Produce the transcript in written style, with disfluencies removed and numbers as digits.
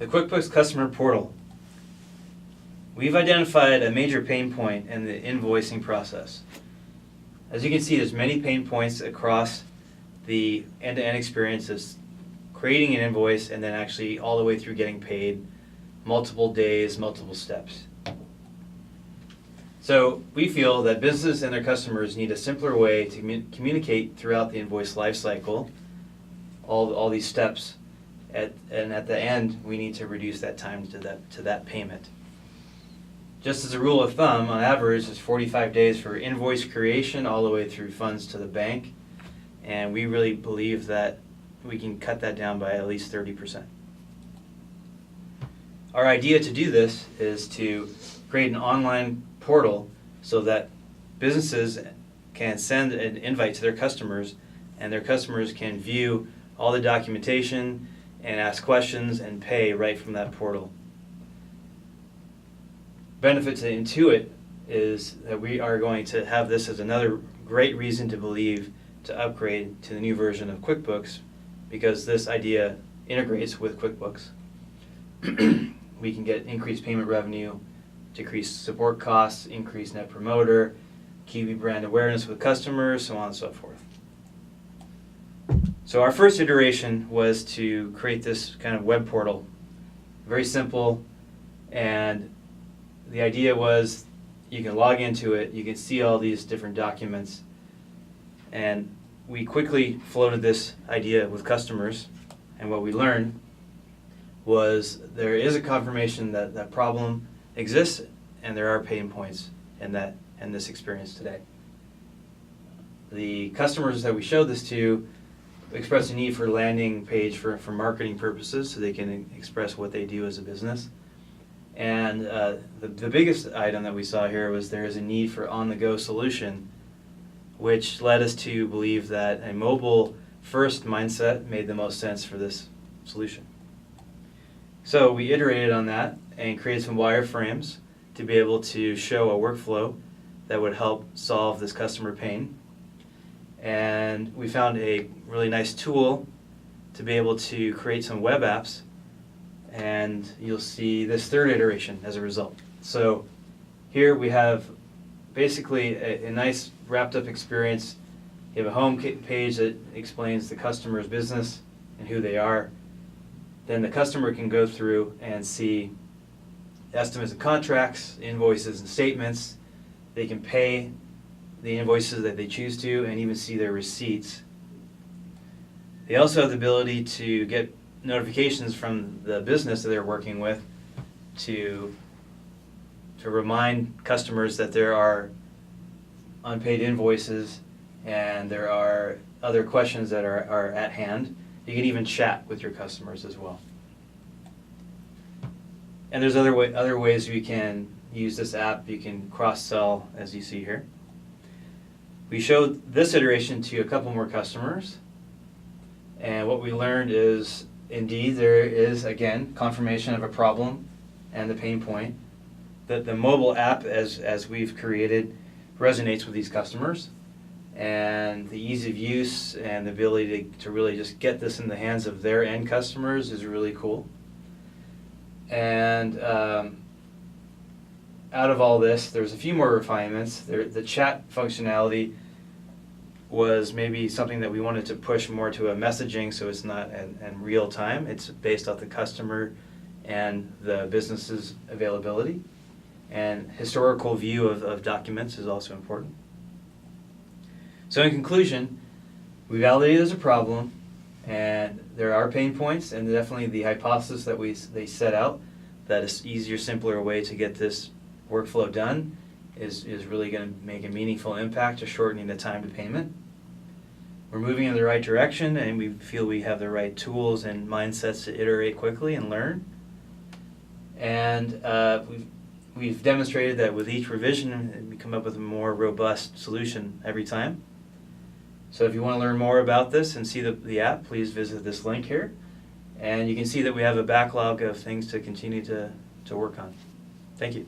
The QuickBooks Customer Portal. We've identified a major pain point in the invoicing process. As you can see, there's many pain points across the end-to-end experiences, creating an invoice and then actually all the way through getting paid, multiple days, multiple steps. So we feel that businesses and their customers need a simpler way to communicate throughout the invoice lifecycle, all these steps, and at the end we need to reduce that time to that payment. Just as a rule of thumb, on average, it's 45 days for invoice creation all the way through funds to the bank, and we really believe that we can cut that down by at least 30%. Our idea to do this is to create an online portal so that businesses can send an invite to their customers, and their customers can view all the documentation and ask questions and pay right from that portal. Benefit to Intuit is that we are going to have this as another great reason to believe to upgrade to the new version of QuickBooks, because this idea integrates with QuickBooks. We can get increased payment revenue, decreased support costs, increased net promoter, keep brand awareness with customers, so on and so forth. So our first iteration was to create this kind of web portal, very simple, and the idea was you can log into it, you can see all these different documents, and we quickly floated this idea with customers, and what we learned was there is a confirmation that that problem exists and there are pain points in this experience today. The customers that we showed this to expressed a need for a landing page for marketing purposes so they can express what they do as a business. And the biggest item that we saw here was there is a need for on-the-go solution, which led us to believe that a mobile-first mindset made the most sense for this solution. So we iterated on that and created some wireframes to be able to show a workflow that would help solve this customer pain. And we found a really nice tool to be able to create some web apps, and you'll see this third iteration as a result. So here we have basically a nice wrapped up experience. You have a home page that explains the customer's business and who they are. Then the customer can go through and see estimates of contracts, invoices and statements. They can pay the invoices that they choose to and even see their receipts. They also have the ability to get notifications from the business that they're working with to remind customers that there are unpaid invoices and there are other questions that are at hand. You can even chat with your customers as well. And there's other ways we can use this app. You can cross-sell, as you see here. We showed this iteration to a couple more customers, and what we learned is indeed there is, again, confirmation of a problem and the pain point. That the mobile app, as we've created, resonates with these customers, and the ease of use and the ability to really just get this in the hands of their end customers is really cool. And out of all this, there's a few more refinements. The chat functionality was maybe something that we wanted to push more to a messaging, so it's not in real time. It's based off the customer and the business's availability. And historical view of documents is also important. So in conclusion, we validated there's a problem, and there are pain points, and definitely the hypothesis that they set out, that an easier, simpler way to get this workflow done is really going to make a meaningful impact to shortening the time to payment. We're moving in the right direction, and we feel we have the right tools and mindsets to iterate quickly and learn. And we've demonstrated that with each revision, we come up with a more robust solution every time. So if you want to learn more about this and see the app, please visit this link here. And you can see that we have a backlog of things to continue to work on. Thank you.